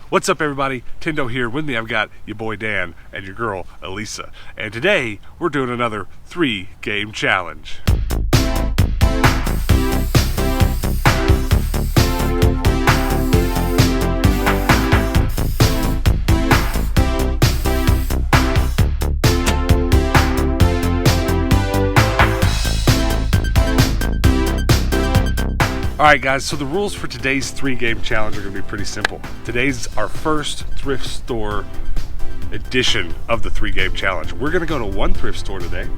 What's up, everybody? Tendo here. With me I've got your boy Dan and your girl Elisa. And today we're doing another 3-game challenge. Alright guys, so the rules for today's 3-game challenge are going to be pretty simple. Today's our first thrift store edition of the 3-game challenge. We're going to go to one thrift store today,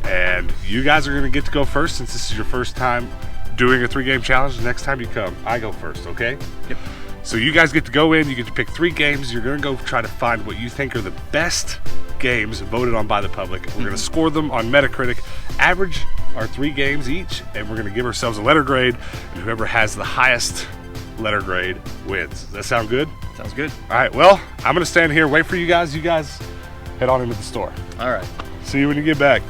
and you guys are going to get to go first since this is your first time doing a 3-game challenge. The next time you come, I go first, okay? Yep. So you guys get to go in, you get to pick 3 games. You're going to go try to find what you think are the best games voted on by the public. We're going to score them on Metacritic, average our 3 games each, and we're going to give ourselves a letter grade, and whoever has the highest letter grade wins. Does that sound good? Sounds good. All right, well, I'm going to stand here, wait for you guys. You guys head on into the store. All right. See you when you get back.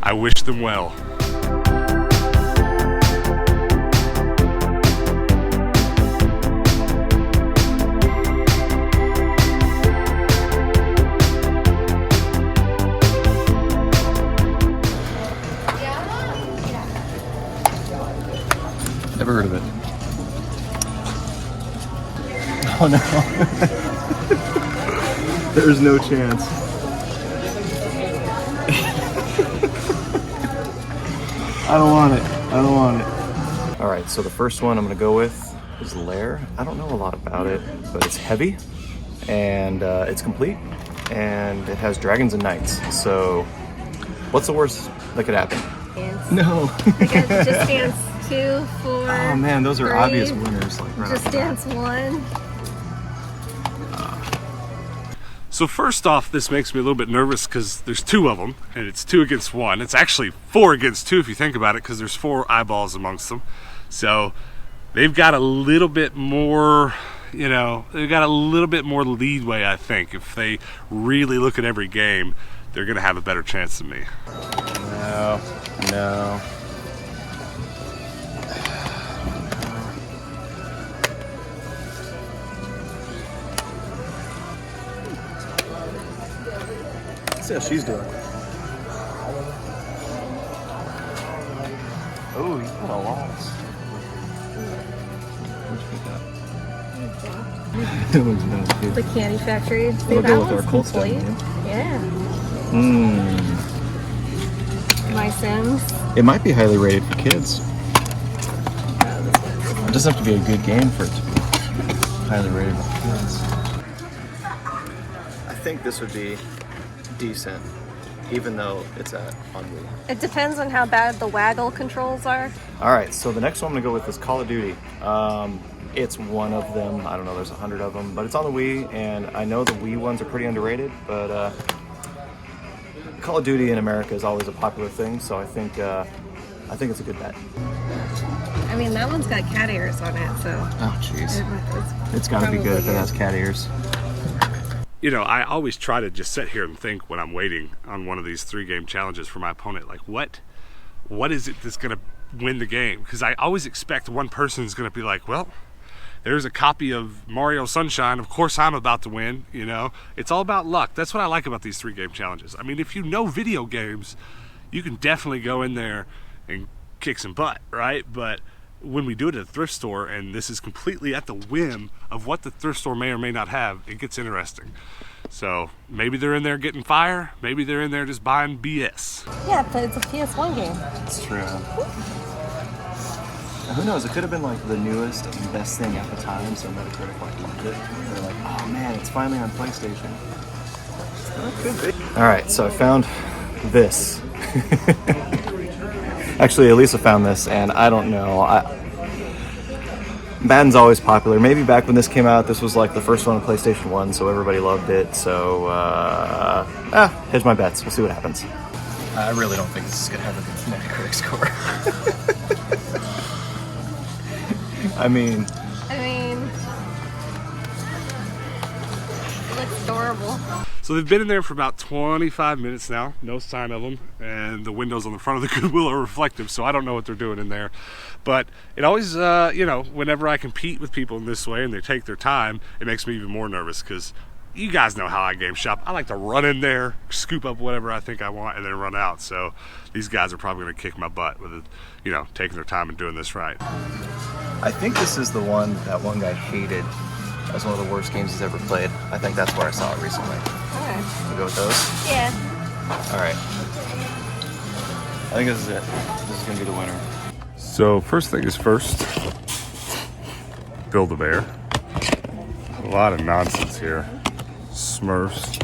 I wish them well. Never heard of it. Oh no. There's no chance. I don't want it. I don't want it. Alright, so the first one I'm going to go with is Lair. I don't know a lot about it, but it's heavy and it's complete and it has dragons and knights. So what's the worst that could happen? Dance. No. I guess Just Dance 2, 4. Oh man, those are 3, obvious winners. Like right Just off the bat. Dance 1. So first off, this makes me a little bit nervous because there's 2 of them, and it's 2 against 1. It's actually 4 against 2 if you think about it, because there's 4 eyeballs amongst them. So they've got a little bit more, they've got a little bit more leadway, I think. If they really look at every game, they're going to have a better chance than me. No. Let's see how she's doing. Oh, you got a loss. The Candy Factory. See, We'll that go with one's our Cold Stone, complete. Yeah. My Sims. It might be highly rated for kids. It doesn't have to be a good game for it to be highly rated for kids. I think this would be decent, even though it's on Wii. It depends on how bad the waggle controls are. Alright, so the next one I'm going to go with is Call of Duty. It's one of them. I don't know, there's 100 of them, but it's on the Wii, and I know the Wii ones are pretty underrated, but Call of Duty in America is always a popular thing, so I think it's a good bet. I mean, that one's got cat ears on it, so. Oh, jeez. It's got to be good if it has cat ears. I always try to just sit here and think when I'm waiting on one of these 3-game challenges for my opponent, like what is it that's going to win the game? Because I always expect one person is going to be like, well, there's a copy of Mario Sunshine, of course I'm about to win. It's all about luck. That's what I like about these 3-game challenges. I mean, if you know video games, you can definitely go in there and kick some butt, right? But when we do it at a thrift store, and this is completely at the whim of what the thrift store may or may not have, it gets interesting. So maybe they're in there getting fire, maybe they're in there just buying BS. Yeah, but it's a PS1 game. It's true. Who knows? It could have been like the newest and best thing at the time, so Metacritic loved it. They're like, oh man, it's finally on PlayStation. Alright, so I found this. Actually, Elisa found this, and I don't know. Madden's always popular. Maybe back when this came out, this was like the first one on PlayStation 1, so everybody loved it. So, hedge my bets. We'll see what happens. I really don't think this is going to have a good Metacritic score. I mean, it looks Adorable. So they've been in there for about 25 minutes now, no sign of them, and the windows on the front of the Goodwill are reflective, so I don't know what they're doing in there. But it always, you know, whenever I compete with people in this way and they take their time, it makes me even more nervous because you guys know how I game shop. I like to run in there, scoop up whatever I think I want, and then run out. So these guys are probably going to kick my butt with it, you know, taking their time and doing this right. I think this is the one that one guy hated as one of the worst games he's ever played. I think that's where I saw it recently. Okay. We'll go with those? Yeah. All right. I think this is it. This is going to be the winner. So first thing is first, Build-A-Bear. A lot of nonsense here. Smurfs.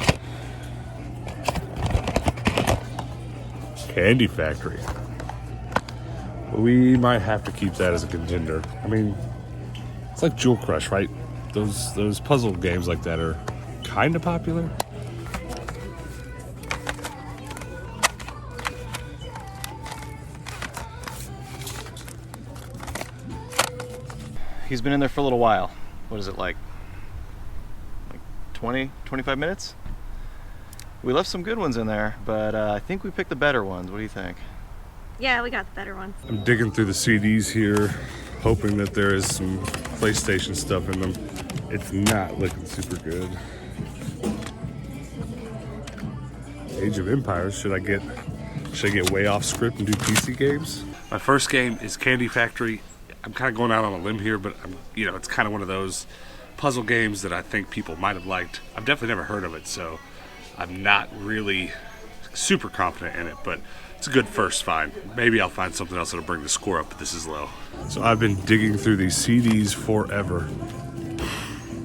Candy Factory. We might have to keep that as a contender. I mean, it's like Jewel Crush, right? Those puzzle games like that are kind of popular. He's been in there for a little while. What is it, like 20, 25 minutes? We left some good ones in there, but I think we picked the better ones. What do you think? Yeah, we got the better ones. I'm digging through the CDs here, hoping that there is some PlayStation stuff in them. It's not looking super good. Age of Empires, should I get way off script and do PC games? My first game is Candy Factory. I'm kind of going out on a limb here, but you know, it's kind of one of those puzzle games that I think people might have liked. I've definitely never heard of it, so I'm not really super confident in it, but it's a good first find. Maybe I'll find something else that'll bring the score up, but this is low. So I've been digging through these CDs forever.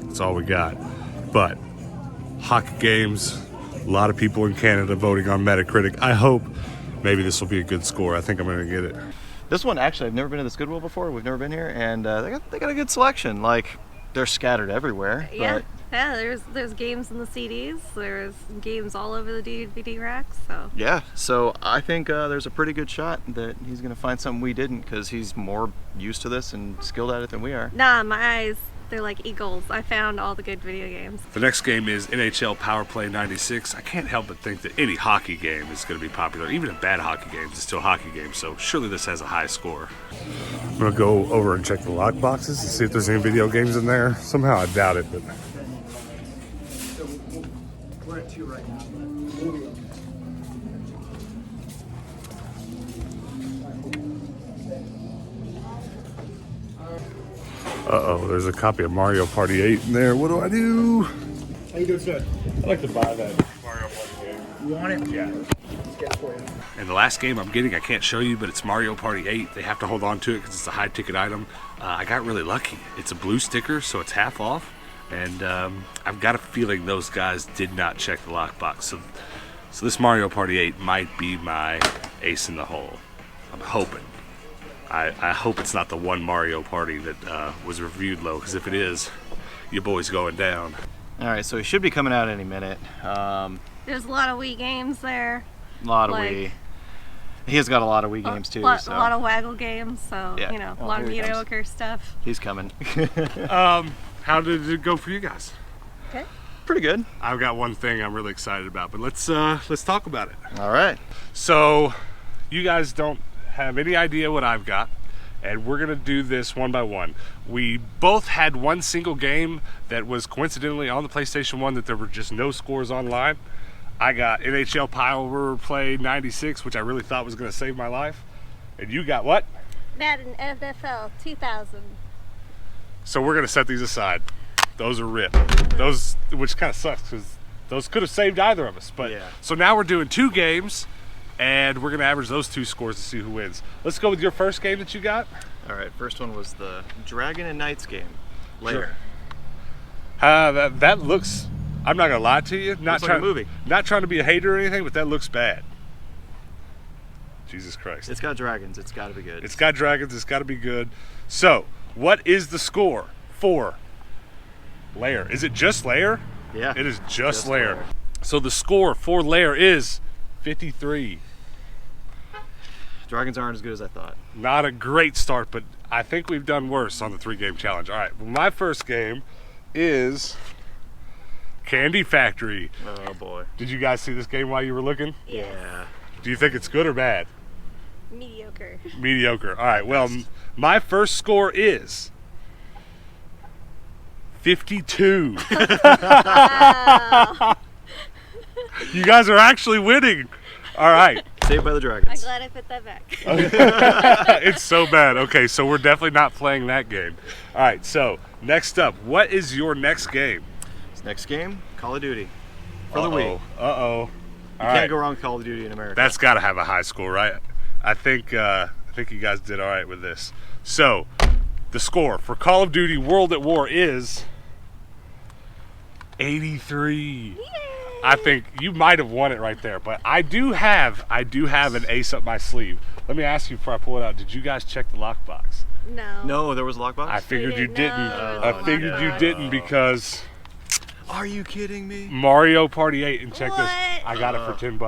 That's all we got. But hockey games, a lot of people in Canada voting on Metacritic. I hope maybe this will be a good score. I think I'm gonna get it. This one, actually, I've never been to this Goodwill before. We've never been here, and they got a good selection. Like, they're scattered everywhere. Yeah. But Yeah, there's games in the CDs. There's games all over the DVD racks. So yeah, so I think there's a pretty good shot that he's gonna find something we didn't, because he's more used to this and skilled at it than we are. nah, my eyes, they're like eagles. I found all the good video games. The next game is NHL Power Play 96. I can't help but think that any hockey game is going to be popular. Even a bad hockey game is still a hockey game, so surely this has a high score. I'm going to go over and check the lock boxes and see if there's any video games in there. Somehow I doubt it, but... We're at 2 right now. Uh-oh, there's a copy of Mario Party 8 in there. What do I do? How you doing, sir? I'd like to buy that Mario Party game. You want it? Yeah. Let's get it for you. And the last game I'm getting, I can't show you, but it's Mario Party 8. They have to hold on to it because it's a high-ticket item. I got really lucky. It's a blue sticker, so it's half off. And I've got a feeling those guys did not check the lockbox. So this Mario Party 8 might be my ace in the hole. I'm hoping. I hope it's not the one Mario Party that was reviewed low, because if it is, your boy's going down. All right, so he should be coming out any minute. There's a lot of Wii games there. A lot of Like- Wii. He has got a lot of Wii games too. A So lot of Waggle games. So Yeah. you know, Oh, a lot of here he comes. mediocre stuff. he's coming. How did it go for you guys? Okay. Pretty good. I've got one thing I'm really excited about, but let's talk about it. All right. So, you guys don't have any idea what I've got, and we're gonna do this one by one. We both had one single game that was coincidentally on the PlayStation 1 that there were just no scores online. I got NHL Power Play 96, which I really thought was gonna save my life. And you got what? Madden NFL 2000. So we're gonna set these aside. Those are ripped. Those, which kind of sucks because those could have saved either of us. But Yeah. So now we're doing 2 games, and we're gonna average those 2 scores to see who wins. Let's go with your first game that you got. All right. First one was the Dragon and Knights game. Later. That looks. I'm not gonna lie to you. Not Looks like trying, a movie. Not trying to be a hater or anything, but that looks bad. Jesus Christ. It's got dragons. It's got to be good. It's got dragons. It's got to be good. So, what is the score for Lair? Is it just Lair? Yeah. It is just Lair. Lair. So the score for Lair is 53. Dragons aren't as good as I thought. Not a great start, but I think we've done worse on the 3-game challenge. All right, well, my first game is Candy Factory. Oh boy. Did you guys see this game while you were looking? Yeah. Do you think it's good or bad? Mediocre. Mediocre. All right. Well, my first score is 52. Wow. You guys are actually winning. All right. Saved by the I'm Dragons. glad I put that back. It's so bad. Okay, so we're definitely not playing that game. All right. So next up, what is your next game? This next game, Call of Duty. For the Wii. Uh-oh. You can't go wrong with Call of Duty in America. That's got to have a high score, right? I think you guys did all right with this. So, the score for Call of Duty World at War is 83. Yay. I think you might have won it right there, but I do have an ace up my sleeve. Let me ask you before I pull it out. Did you guys check the lockbox? No. No, there was a lockbox? I figured you didn't didn't. know I there was a figured you lockbox. didn't because Are you kidding me? Mario Party 8, and check this. What? I got it for $10.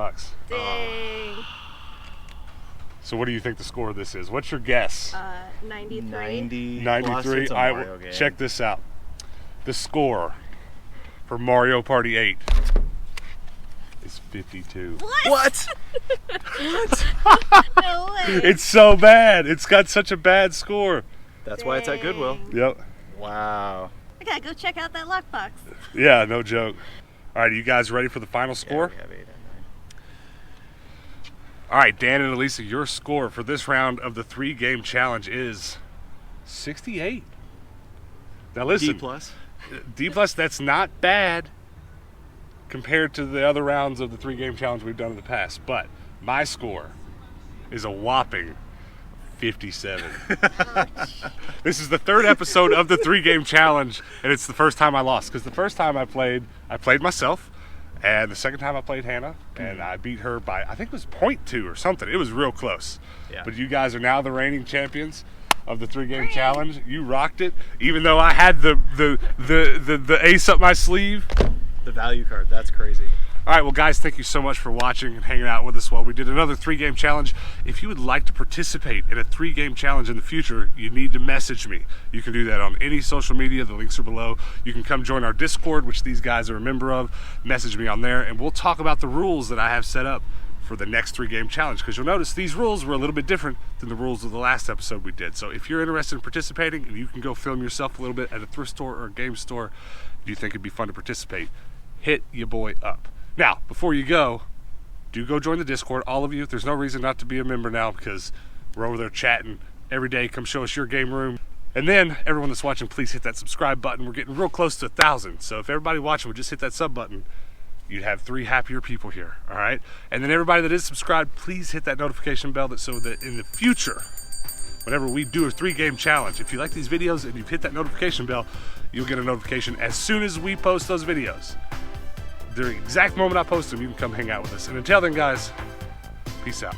Dang. So what do you think the score of this is? What's your guess? 93. 90 plus, 93. it's a All right, Mario game. check this out. The score for Mario Party 8 is 52. What? No way. It's so bad. It's got such a bad score. That's why it's at Goodwill. Dang. Yep. Wow. I gotta go check out that lockbox. Yeah, no joke. All right, are you guys ready for the final score? Yeah, we have 8 and 9. All right, Dan and Elisa, your score for this round of the 3-game challenge is 68. Now listen, D plus. D plus, that's not bad compared to the other rounds of the 3-game challenge we've done in the past, but my score is a whopping 57. This is the 3rd episode of the 3-game challenge, and it's the first time I lost, because the first time I played myself, and the second time I played Hannah, and I beat her by, I think it was 0.2 or something. It was real close. Yeah. But you guys are now the reigning champions of the 3-game challenge. You rocked it, even though I had the ace up my sleeve. The value card, that's crazy. All right, well, guys, thank you so much for watching and hanging out with us while we did another 3-game challenge. If you would like to participate in a 3-game challenge in the future, you need to message me. You can do that on any social media. The links are below. You can come join our Discord, which these guys are a member of. Message me on there, and we'll talk about the rules that I have set up for the next 3-game challenge, because you'll notice these rules were a little bit different than the rules of the last episode we did. So if you're interested in participating and you can go film yourself a little bit at a thrift store or a game store, do you think it'd be fun to participate? Hit your boy up. Now, before you go, do go join the Discord, all of you. There's no reason not to be a member now, because we're over there chatting every day. Come show us your game room. And then, everyone that's watching, please hit that subscribe button. We're getting real close to 1,000. So if everybody watching would just hit that sub button, you'd have 3 happier people here, all right? And then everybody that is subscribed, please hit that notification bell so that in the future, whenever we do a 3-game challenge, if you like these videos and you've hit that notification bell, you'll get a notification as soon as we post those videos. The exact moment I post them, you can come hang out with us. And until then, guys, peace out.